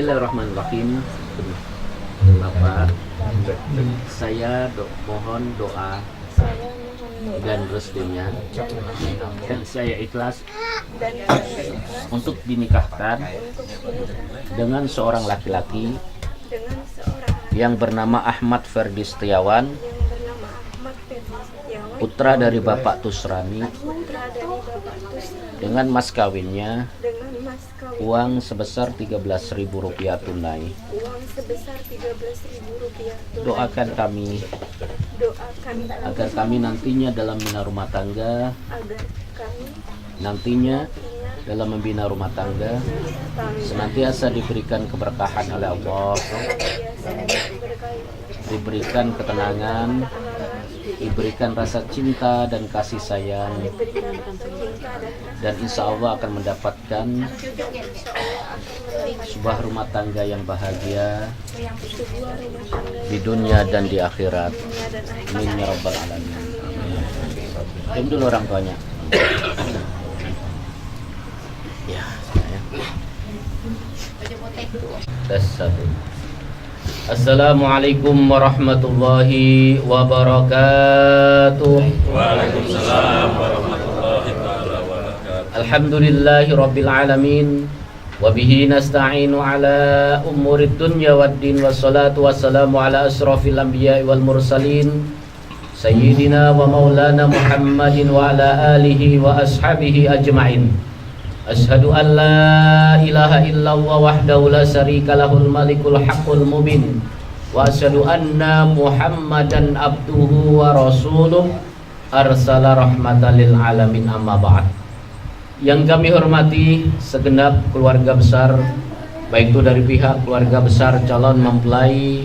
Bismillahirrahmanirrahim. Bapak, saya mohon doa dan restunya, dan saya ikhlas untuk dinikahkan dengan seorang laki-laki yang bernama Ahmad Ferdi Setiawan, putra dari Bapak Tusrani, dengan mas kawinnya uang sebesar Rp13.000 tunai. Doakan kami agar kami nantinya dalam membina rumah tangga, senantiasa diberikan keberkahan oleh Allah, diberikan ketenangan, diberikan rasa cinta dan kasih sayang, dan insya Allah akan mendapatkan sebuah rumah tangga yang bahagia di dunia dan di akhirat. Amin ya rabbal alamin. Diam dulu orang tuanya. Ya, saya. Tes satu. Assalamualaikum warahmatullahi wabarakatuh. Waalaikumsalam warahmatullahi wabarakatuh. Alhamdulillahi rabbil alamin. Wabihi nasta'inu ala umurid dunya waddin. Wassalatu wassalamu ala asrafil anbiya wal mursalin Sayyidina wa maulana Muhammadin wa ala alihi wa ashabihi ajma'in. Ashhadu an la ilaha illallah wahdahu la syarika lahul malikul haqqul mubin, wa asyhadu anna Muhammadan abduhu wa rasuluh arsala rahmatan lil alamin, amma ba'd. Yang kami hormati segenap keluarga besar, baik itu dari pihak keluarga besar calon mempelai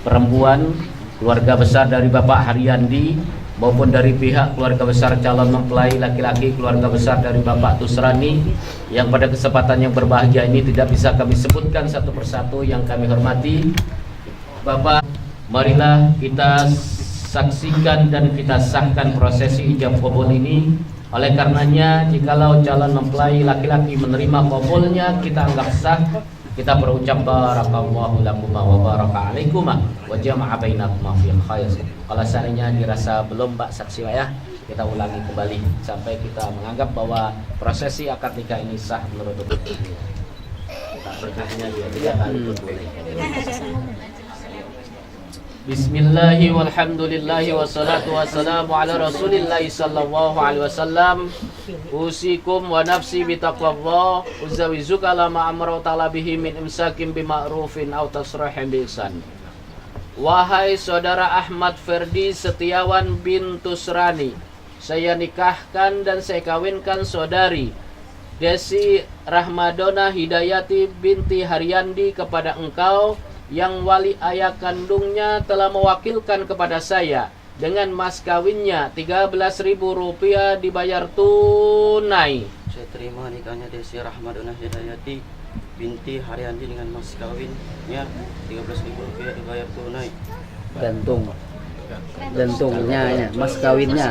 perempuan, keluarga besar dari Bapak Haryandi, maupun dari pihak keluarga besar calon mempelai laki-laki, keluarga besar dari Bapak Tusrani, yang pada kesempatan yang berbahagia ini tidak bisa kami sebutkan satu persatu. Yang kami hormati Bapak, marilah kita saksikan dan kita sahkan prosesi ijab qabul ini. Oleh karenanya, jikalau calon mempelai laki-laki menerima qabulnya, kita anggap sah. Kita berucap barakallahu lakuma wa baraka alaikuma wa jama'a bainakuma fi khair. Kalau seandainya dirasa belum Mbak saksi ya, kita ulangi kembali sampai kita menganggap bahwa prosesi akad nikah ini sah menurut hukum. Kita berkahnya dia tidak kali pun boleh. Bismillahi walhamdulillahi wassalatu wassalamu ala rasulillahi sallallahu alaihi wasallam. Usikum wa nafsi bitaqwallah, uzawizuka lama amra ta'ala bihi min imsakim bima'rufin aw tasrahin bi ihsan. Wahai saudara Ahmad Ferdi Setiawan bin Tusrani, saya nikahkan dan saya kawinkan saudari Desi Rahmadona Hidayati binti Haryandi kepada engkau, yang wali ayah kandungnya telah mewakilkan kepada saya dengan mas kawinnya Rp13.000 dibayar tunai. Saya terima nikahnya Desi Rahmadona Hidayati binti Haryandi dengan mas kawinnya Rp13.000 dibayar tunai. Gantungnya, mas kawinnya.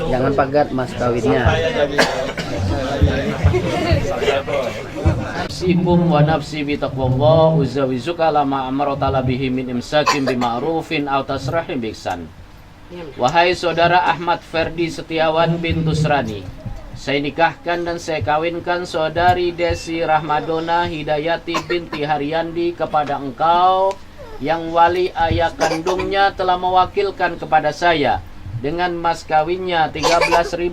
Jangan pagat mas kawinnya. Nafsikum wa nafsi bitaqwallah, uzawizuka lama amara ta'ala bihi min imsakin bima'rufin aw tasrahin bi ihsan. Wahai saudara Ahmad Ferdi Setiawan bin Tusrani, saya nikahkan dan saya kawinkan saudari Desi Rahmadona Hidayati binti Haryandi kepada engkau, yang wali ayah kandungnya telah mewakilkan kepada saya dengan mas kawinnya Rp13.000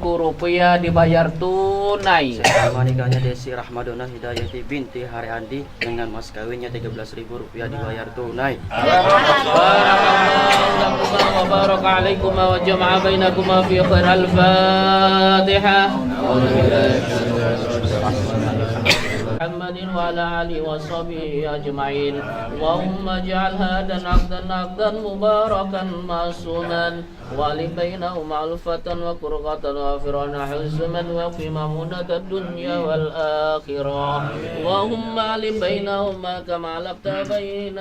dibayar tunai. Saya terima nikahnya Desi Rahmadona Hidayati binti Haryandi dengan mas kawinnya Rp13.000 dibayar tunai. Barakallahu wa baraka alaikum wa jama'a bainakum fi khair. Al-Fatihah. محمد وعلى آله وصحبه أجمعين اللهم اجعل هذا عقدا مباركا معصوما وألف بينهما ألفة وفرقة وفرعون حزما وقنا منة الدنيا والآخرة اللهم ألف بينهما كما ألفت بين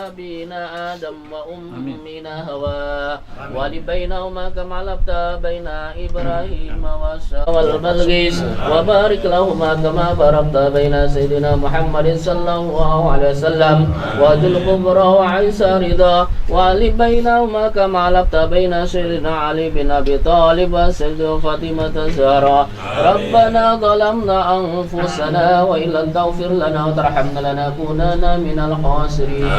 أبينا آدم وأمنا هواء وألف بينهما كما ألفت بين إبراهيم وموسى والبلقيس وبارك لهما كما باركت بين سيدنا محمد صلى الله عليه وسلم وذي الكبرى وعيسى رضا وألف بينهما كما ألفت بين سيدنا علي بن أبي طالب وسيدنا فاطمة الزهراء ربنا ظلمنا أنفسنا وإن لم تغفر لنا وترحمنا لنكونن من الخاسرين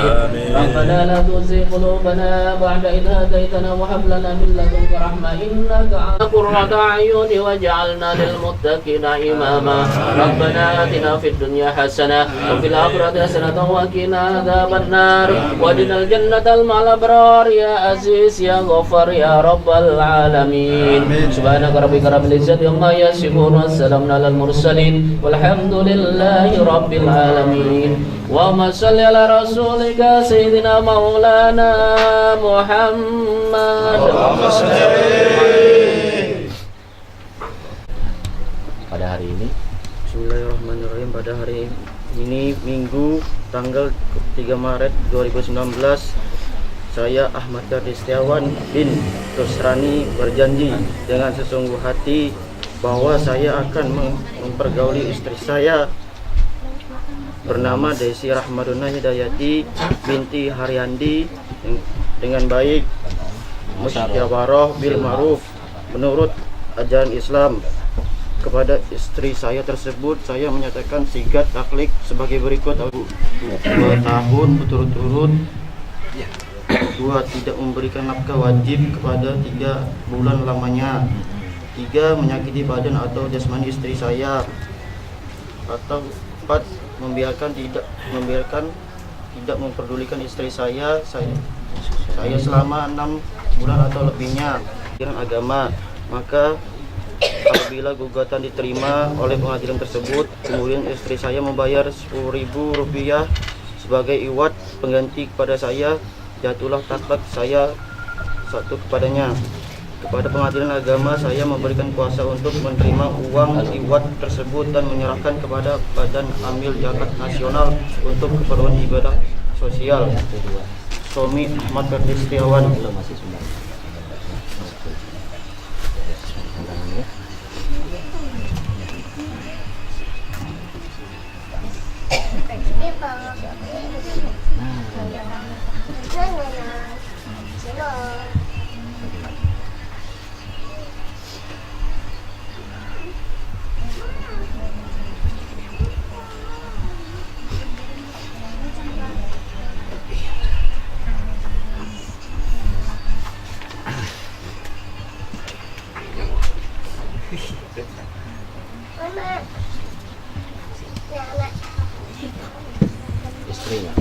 ربنا لا تزغ قلوبنا بعد إذ هديتنا وهب لنا من لدنك رحمة إنك أنت قرة أعين واجعلنا للمتقين إماما ربنا آتنا في الدنيا حسنة وفي الآخرة حسنة وقنا عذاب النار وادنا الجنة مع الأبرار يا عزيز يا غفار يا رب العالمين سبحانك ربك رب العزة عما يصفون والسلام على المرسلين والحمد لله رب العالمين اللهم صل على رسولك سيدنا مولانا محمد. Pada hari ini Bismillahirrahmanirrahim. Pada hari ini Minggu tanggal 3 Maret 2019, saya Ahmad Kardi Setiawan bin Tusrani berjanji dengan sesungguh hati bahwa saya akan mempergauli istri saya bernama Desi Rahmaduna Hidayati binti Haryandi dengan baik, musyawarah bil ma'ruf menurut ajaran Islam. Kepada istri saya tersebut saya menyatakan sigat taklid sebagai berikut. 2 tahun berturut-turut, 2 tidak memberikan nafkah wajib kepada 3 bulan lamanya, 3 menyakiti badan atau jasmani istri saya, atau 4 membiarkan tidak memperdulikan istri saya selama 6 bulan atau lebihnya. Dengan agama, maka apabila gugatan diterima oleh pengadilan tersebut, kemudian istri saya membayar Rp10.000 sebagai iwat pengganti kepada saya, jatuhlah taklak saya satu kepadanya. Kepada pengadilan agama, saya memberikan kuasa untuk menerima uang iwat tersebut dan menyerahkan kepada Badan Amil Zakat Nasional untuk keperluan ibadah sosial. Suami Ahmad Kardi Setiawan. istrinya.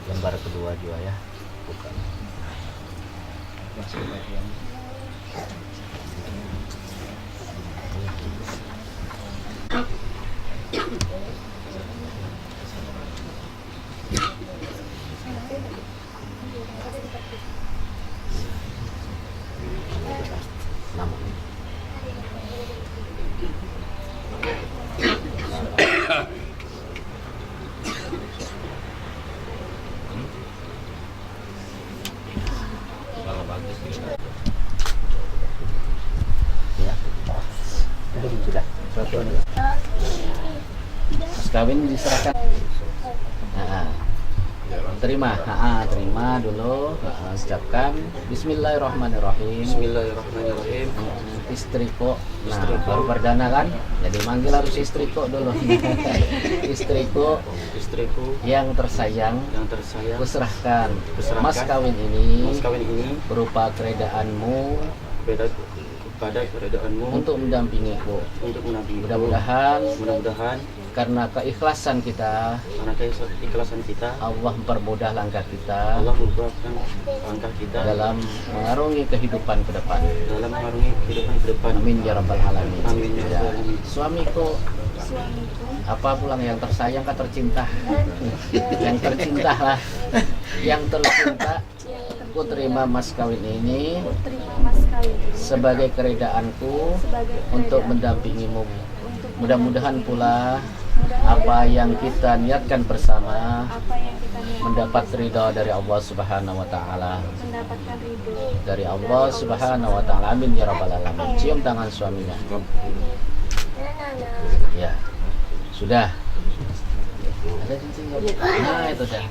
Lembar kedua juga ya, bukan. Sudah. Mas kawin diserahkan. Terima, terima dulu. Ucapkan Bismillahirrahmanirrahim. Bismillahirrahmanirrahim. Istriku, baru perdana kan? Jadi manggil harus istriku dulu. Istriku yang tersayang, kuserahkan mas kawin ini berupa keredaanmu pada keredaanmu untuk mendampingiku. untuk menampingiku. Mudah-mudahan Karena keikhlasan kita, keikhlasan kita, Allah mempermudah langkah kita Allah memudahkan langkah kita dalam mengarungi kehidupan ke depan. dalam mengarungi kehidupan ke depan. Amin ya rabbal alamin. Amin ya rabbal alamin. Suamiku, apa pulang yang tersayang kah tercinta? Yang tercinta lah, yang tercinta. Ku terima mas kawin ini terima mas kawin sebagai keredaanku untuk mendampingimu. Mudah-mudahan pula apa yang kita niatkan bersama apa yang kita niatkan mendapat ridha dari Allah Subhanahu wa taala. mendapatkan ridho Dari Allah Subhanahu wa taala. Amin ya rabbal alamin. Cium tangan suaminya. Ya. Sudah. Ada cincinnya. Nah, itu dah.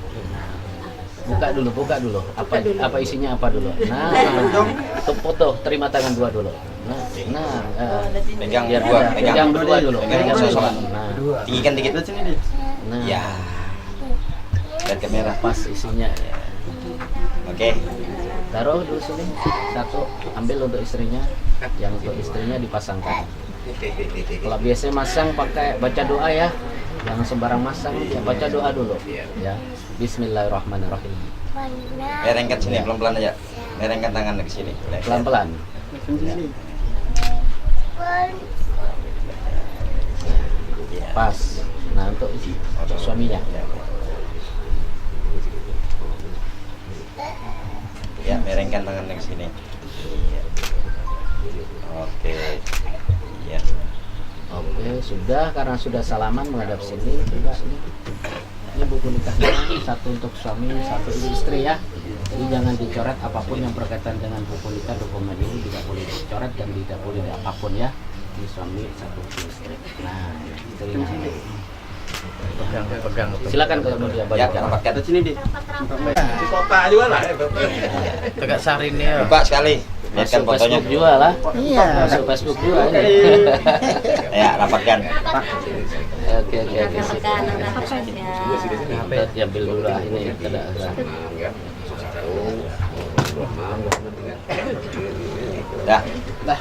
Buka dulu. Apa isinya apa dulu? Nah, untuk foto terima tangan dua dulu. Nah, Pegang biar dua, ada. Pegang berdua dulu. Pegang sama-sama. Nah, Tinggikan dikit. nah. Ya. Lihat kamera. Pas isinya. Oke. Taruh dulu sini. Satu, ambil untuk istrinya. Yang untuk istrinya dipasangkan. Kalau biasanya masang pakai baca doa ya. Jangan sembarang masang, ya baca doa dulu. Ya. Bismillahirrahmanirrahim. Merengkat sini pelan-pelan aja. Merengkat tangan ke sini. Pelan-pelan. Pas. Nah, untuk suaminya. Ya, merengkan tangan ke sini. Oke. Ya. Oke, sudah karena sudah salaman menghadap sini. Coba ini buku nikahnya, satu untuk suami, satu untuk istri ya. Jadi jangan dicoret apapun yang berkaitan dengan buku nikah, dokumen ini tidak boleh dicoret dan tidak boleh apapun ya. Ini suami, satu untuk istri. Nah, istrinya. Pegang. Silakan kalau dia Ya, balik. rapatkan. Sini deh. Tegak sarin ya. Buka sekali. Lihatkan Masuk fotonya. Facebook juga lah. Iya. Masuk Facebook juga ini. Ya, rapatkan. Oke. Kita diambil dulu lah ini. Tidak. Dah. Dah.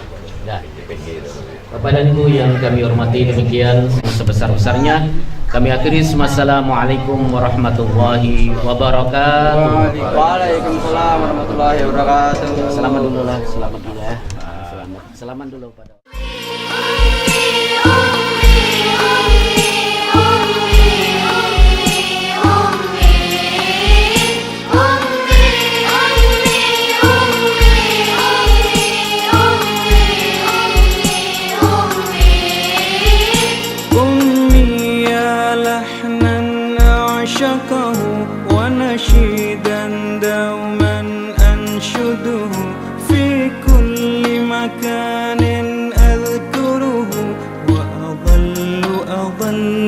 Bapak dan Ibu yang kami hormati, demikian sebesar-besarnya kami akhiri. Assalamualaikum warahmatullahi wabarakatuh. Waalaikumsalam warahmatullahi wabarakatuh. Selamat dulu lah, selamat dulu ya. Selamat dulu pada عشقه ونشيدا دوما أنشده في كل مكان أذكره وأظل أردده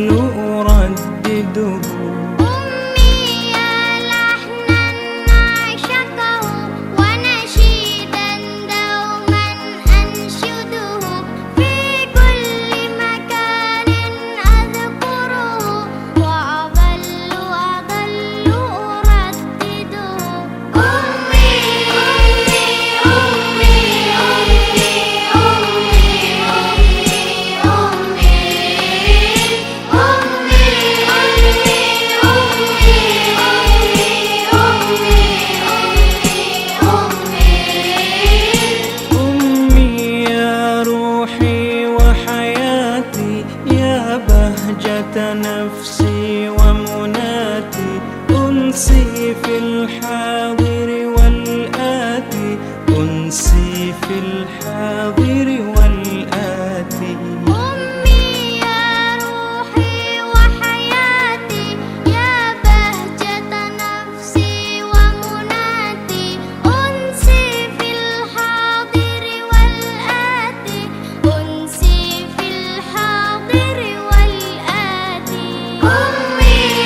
نفسي ومناتي أنسي في الحاضر والآتي أنسي في الحاضر والآتي أمي يا روحي وحياتي يا بهجة نفسي ومناتي أنسي في الحاضر والآتي أنسي في الحاضر والآتي أمي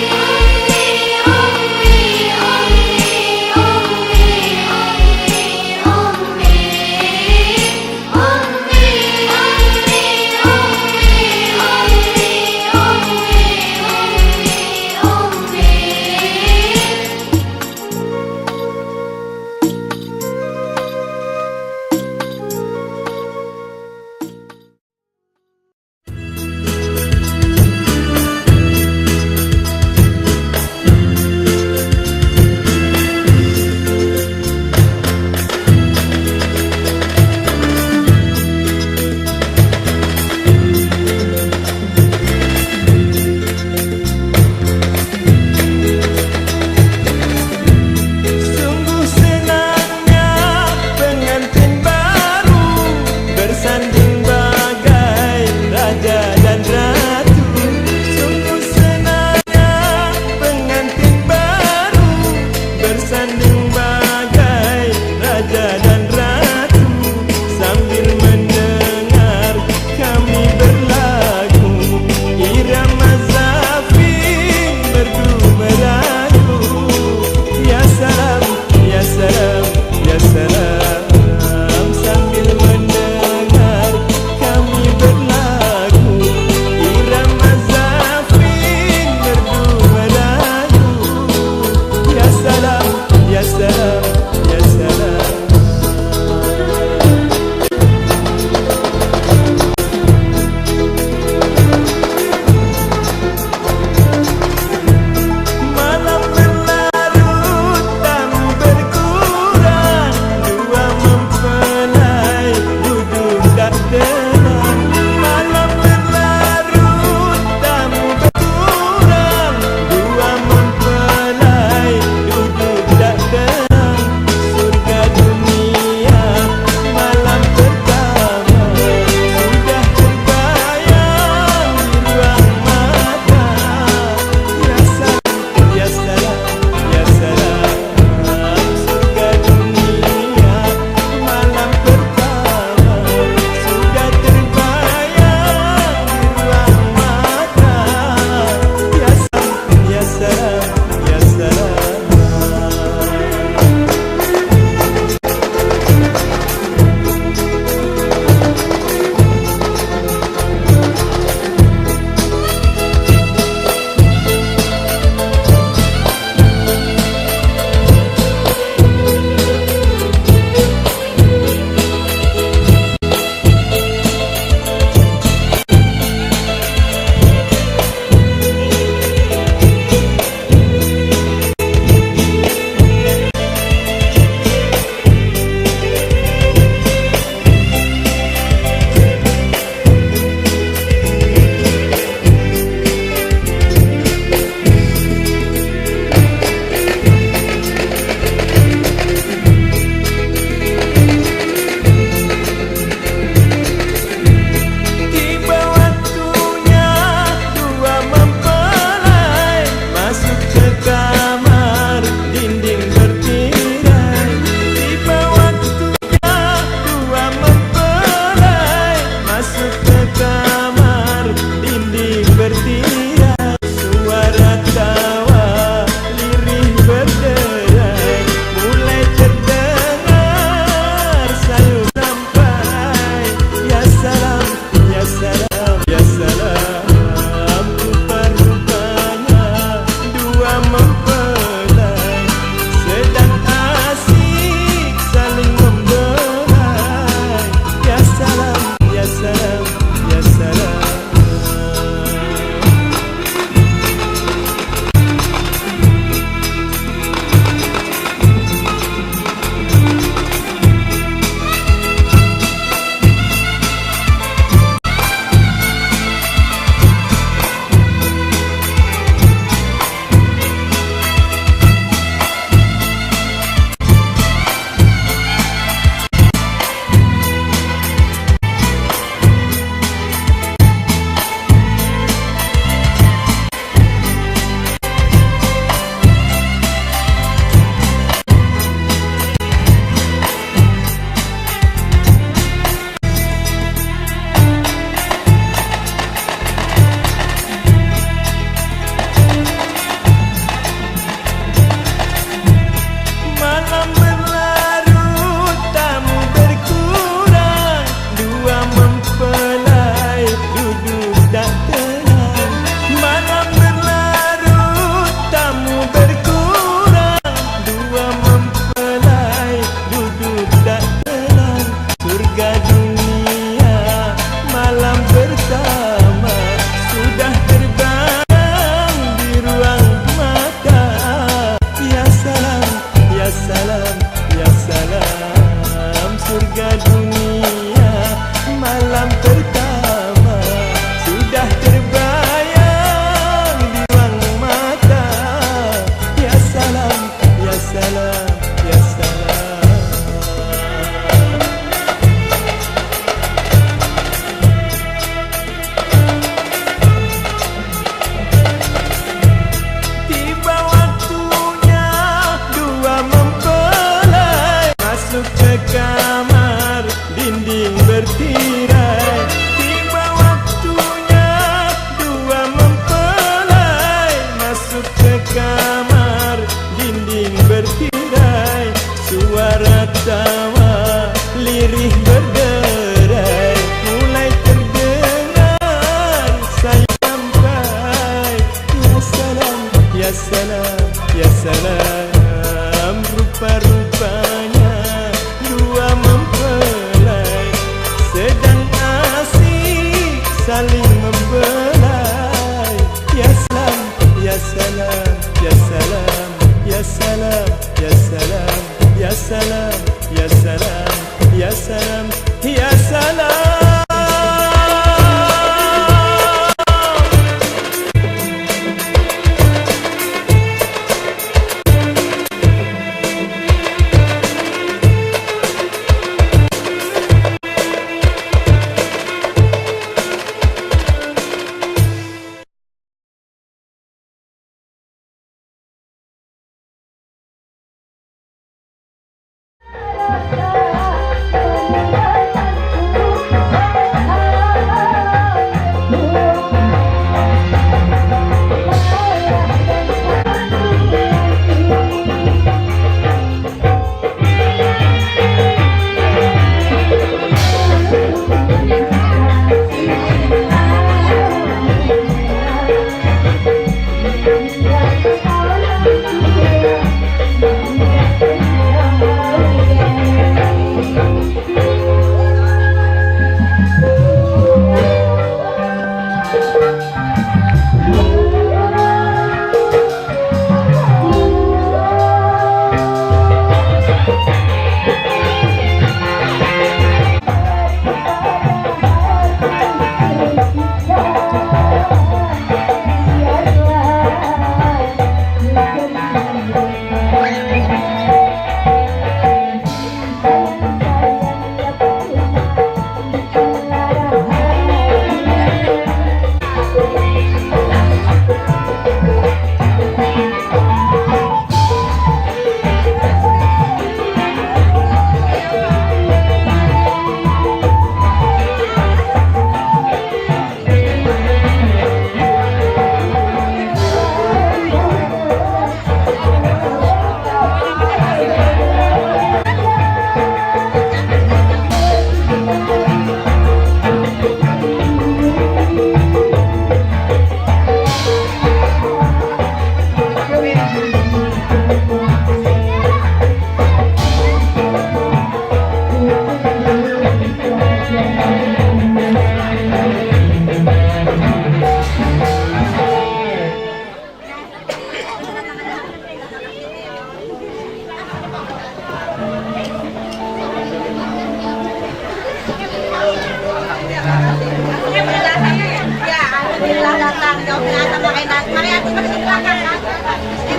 belakang, jauh belakang sama Enak. Mari aku masuk ke belakang.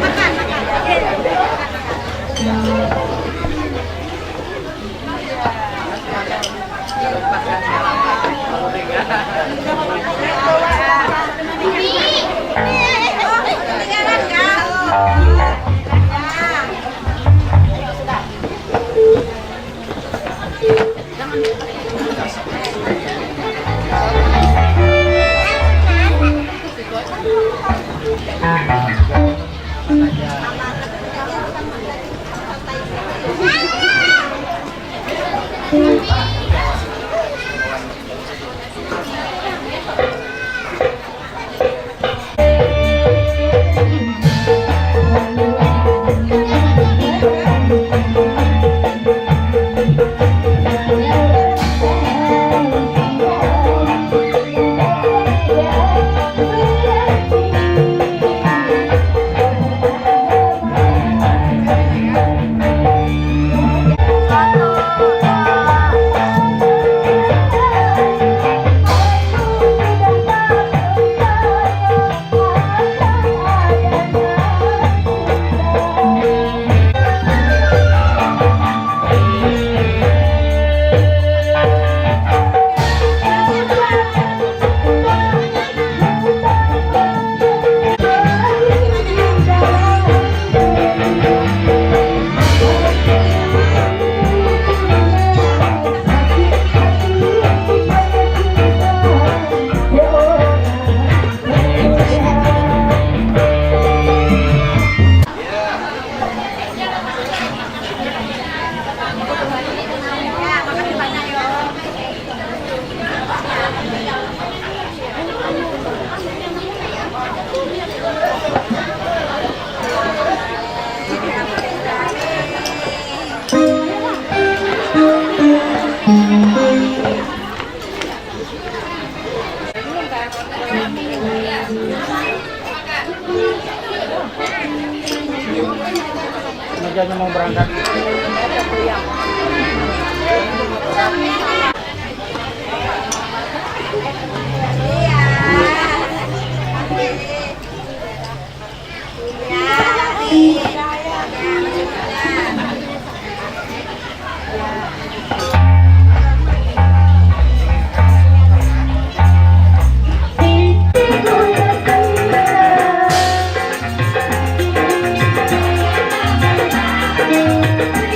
Makan, makan. Kerjanya mau berangkat. Thank you.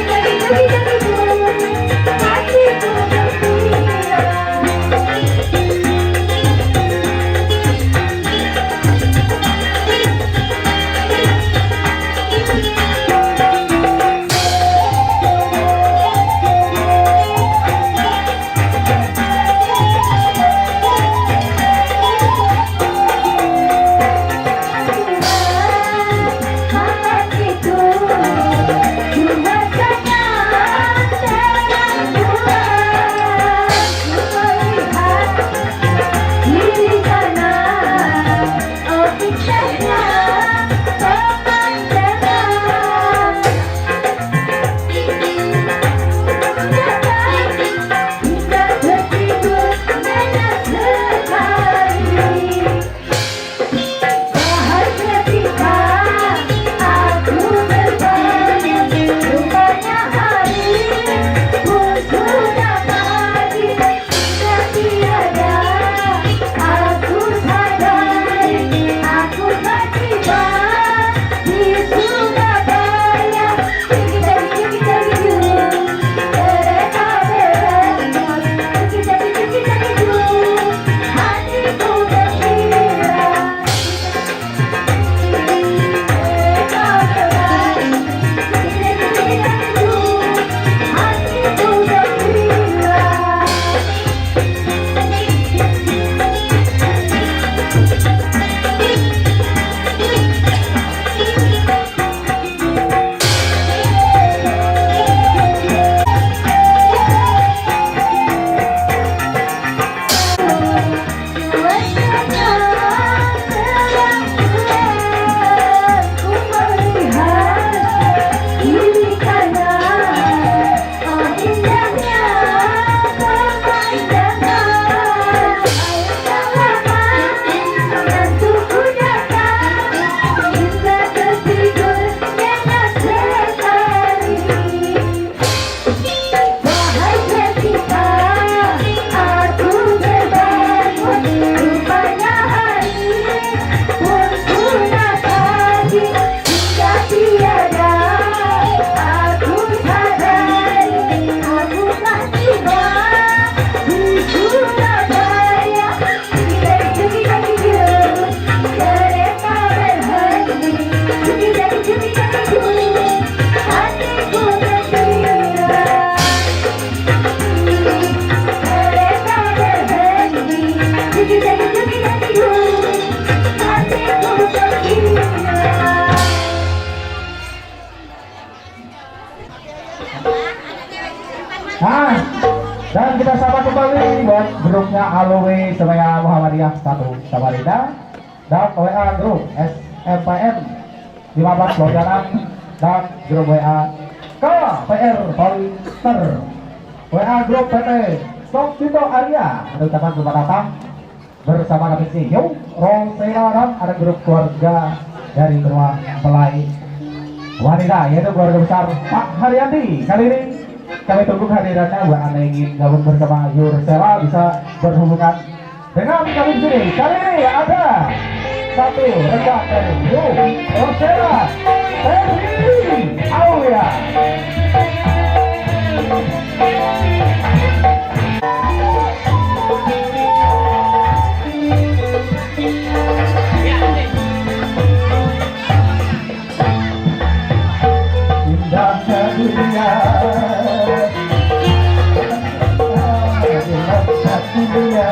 Nah, dan kita sapa kembali buat grupnya Aloe Surabaya Muhammadiyah 1 Samarinda dan WA grup SMPN 15 Lojanan dan grup WA KPR Polyester, WA grup PT Sokito Arya. Ada ucapan selamat datang bersama kami CEO Rosela dan ada grup keluarga dari benua Pelai wanita yaitu keluarga besar Pak Haryandi. Kali ini kami tunggu kehadirannya buat anda yang ingin gabung bersama Yursela bisa berhubungan dengan kami di sini. Kali ini ada satu rekan dari Yursela, Ferry Aulia. Indahnya dunia, indahnya dunia.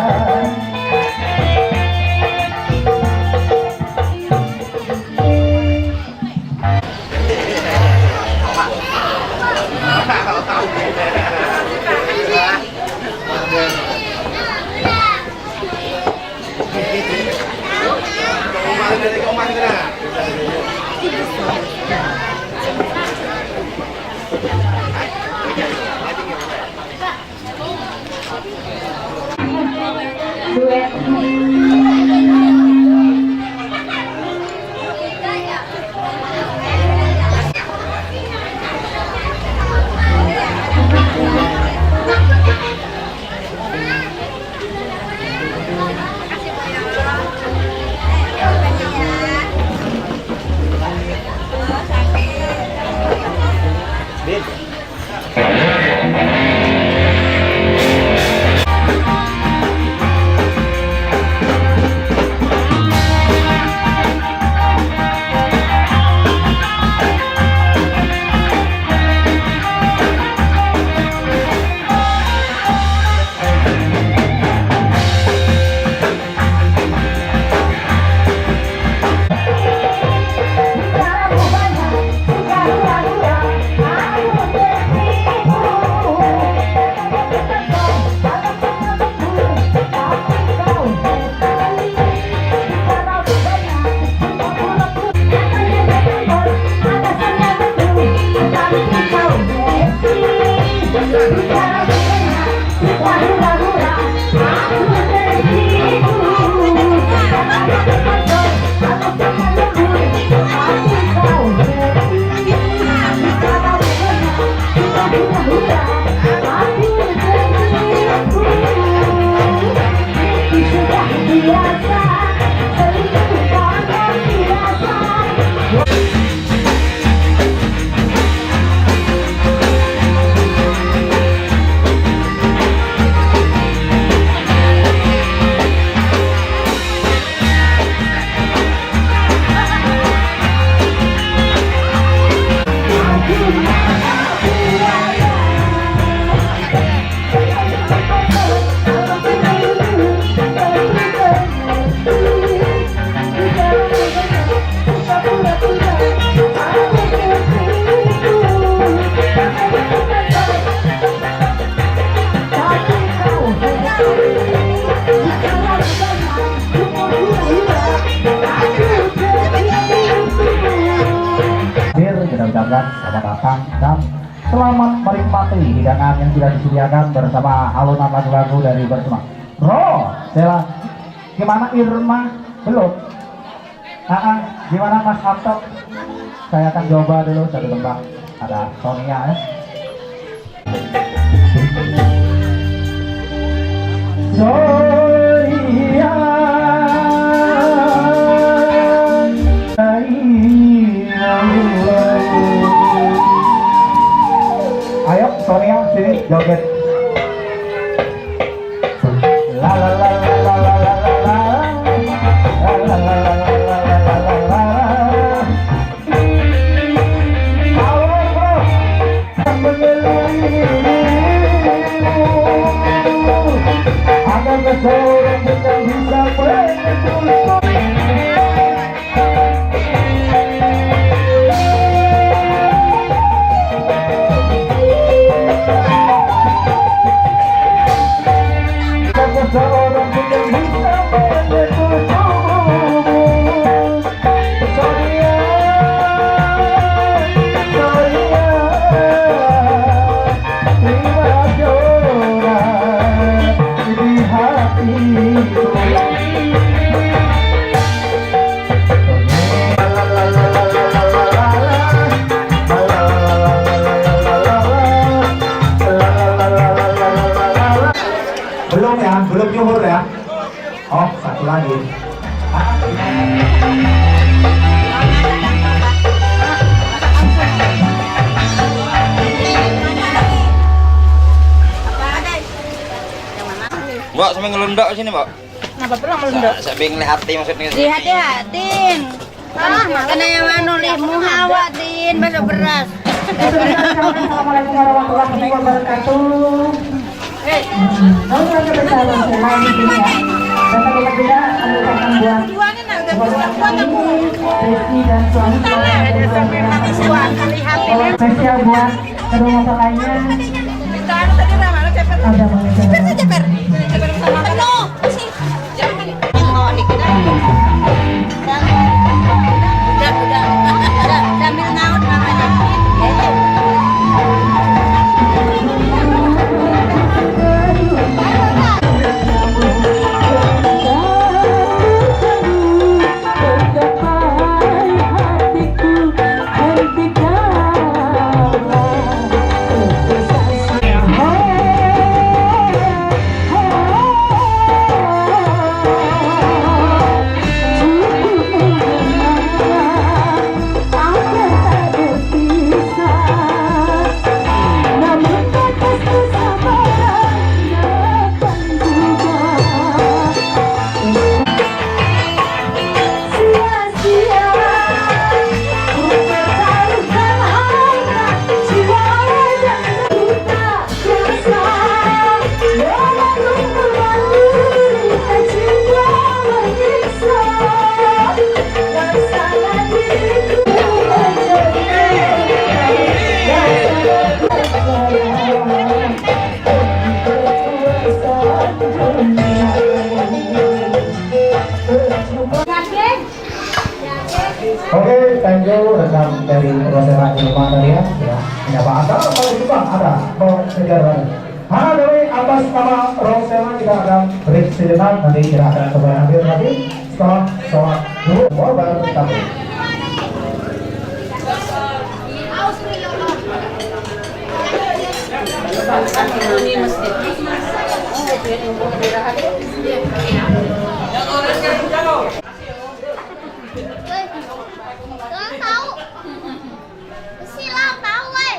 Selamat datang dan selamat menikmati hidangan yang sudah disediakan bersama alunan lagu-lagu dari bersama Rosela. Gimana Irma? Belum? Gimana Mas Anto? Saya akan coba dulu satu tembang. Ada Sonia ya. Sonia. Ayo Sonia sini joget. La la la la la la la la la la la la la la. Power bro. Agar seseorang kita bisa berkumpul. yang belum nyuhur ya. Oh, satu lagi. Mbak, sampai ngelundok sini, Mbak. Kenapa perlu melunduk? Sampai ngelihati maksudnya. Dihati-hatin. Karena yang anu lihmu hawa din basa beras. Assalamualaikum warahmatullahi wabarakatuh. Lalu kita bersama selain di sini ya. Dan terlihat juga anugerahkan buat Juangnya nak udah bisa kuat aku. Rizky dan suami Ada sampai nangis kuat kali hati. spesial buat kedua masa lainnya. Kita anu tadi ramah ceper. Ada banyak Ceper ceper. Ceper sama penuh. Sih. Jangan. Mau dikit aja. Udah ambil naut namanya. Oke, thank you rekan dari Rosera Ilma tadi ya. Ya, Pak ada kalau itu Bang ada mau kejar lagi. Halo dari atas nama Rosera kita akan break sejenak, nanti kita akan kembali hadir lagi setelah sholat dulu baru kita break. Ini masjid. Tahu. Silau tahu, weh.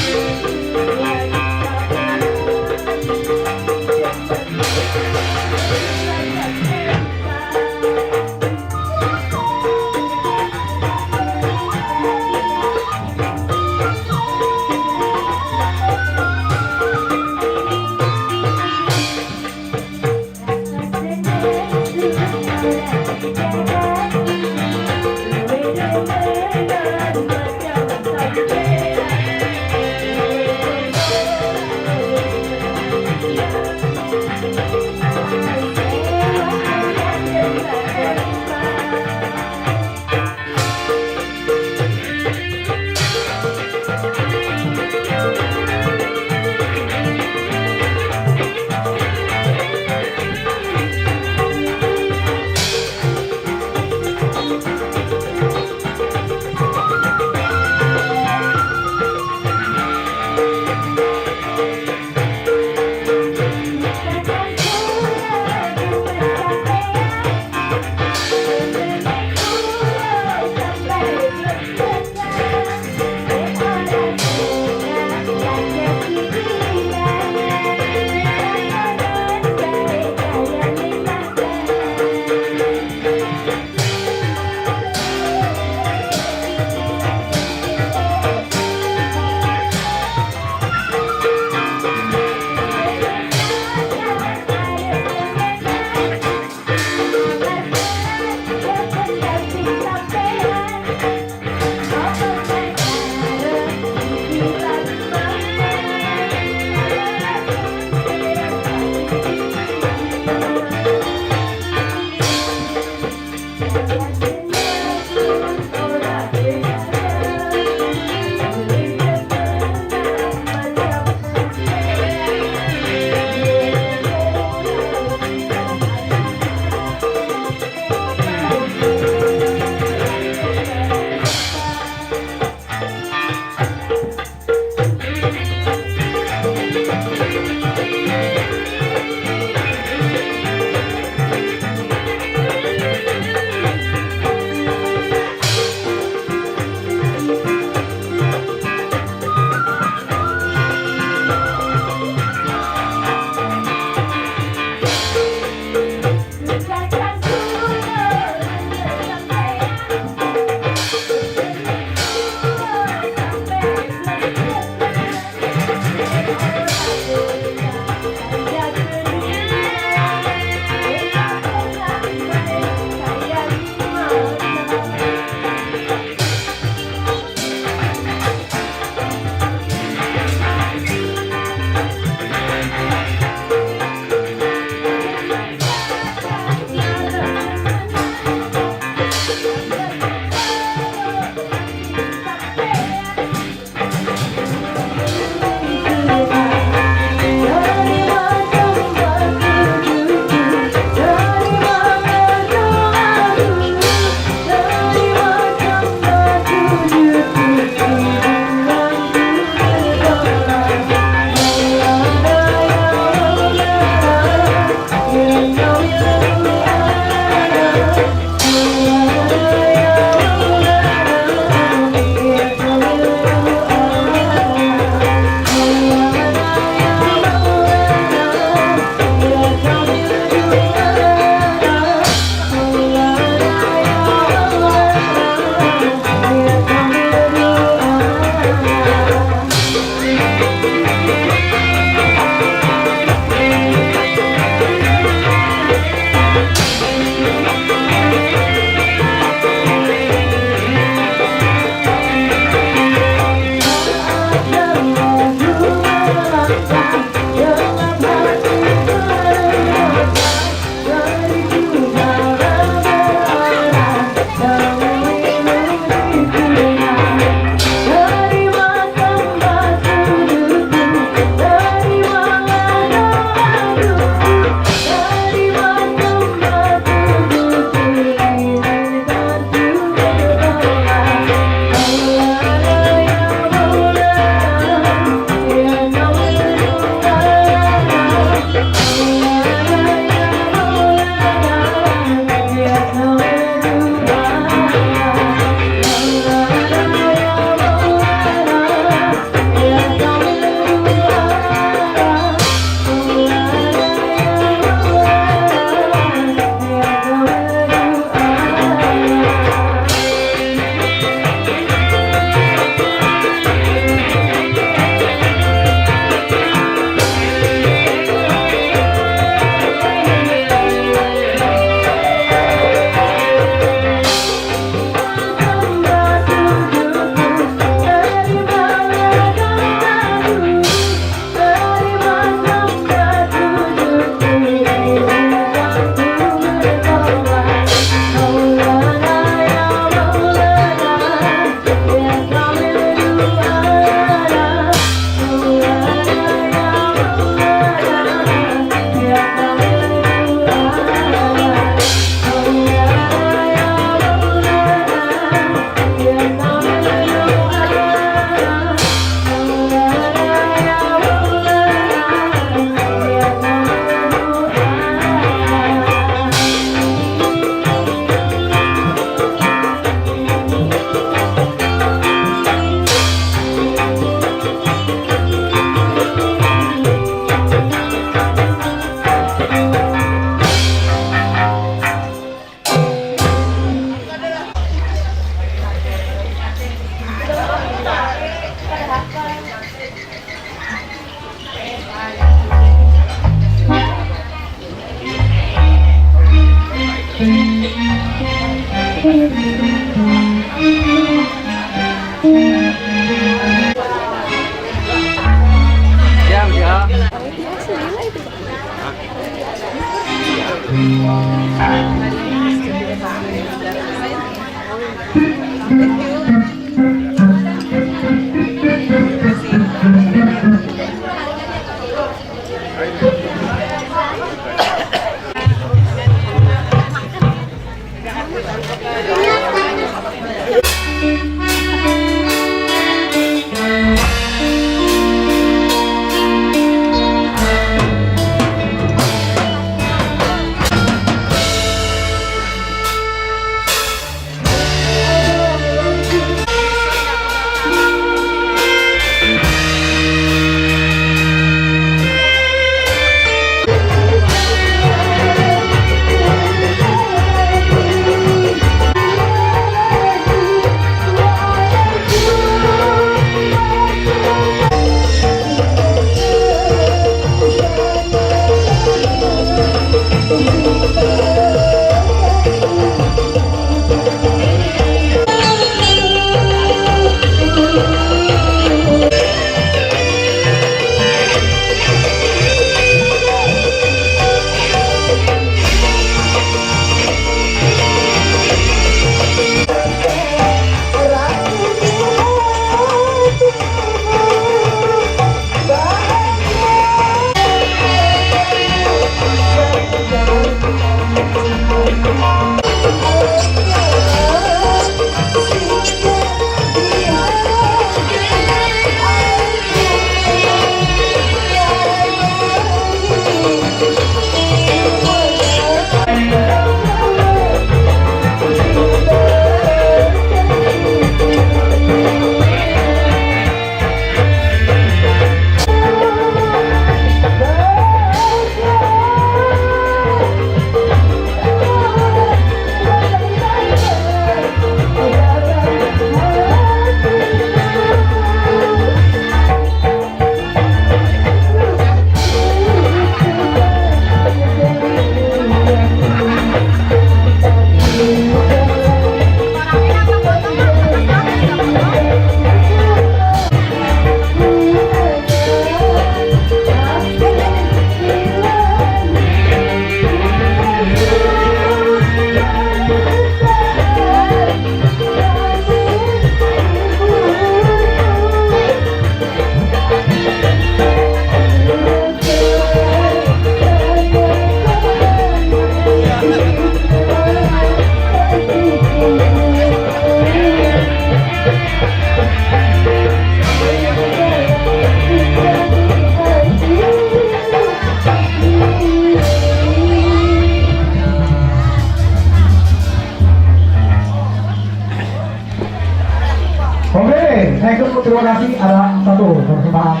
Terima kasih. Ada satu persembahan.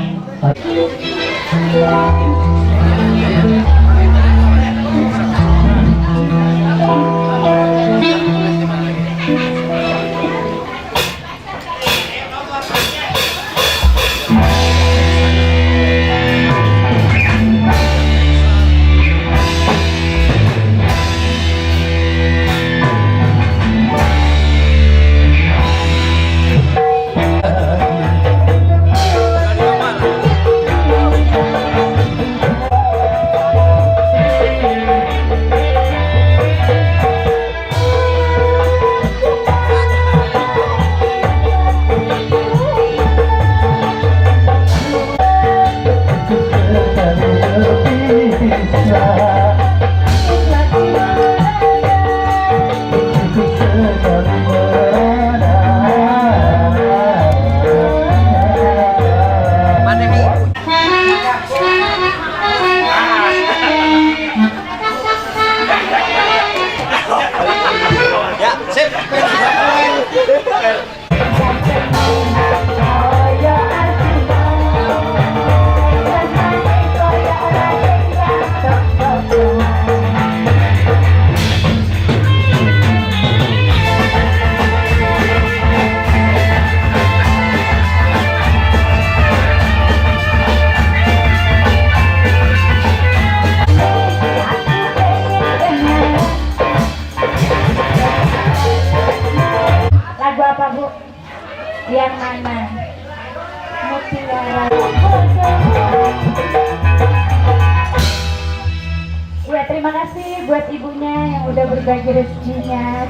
Lagu apa, Bu? Yang mana? Mutiara. Iya, terima Terima kasih buat ibunya yang udah berbagi rezekinya.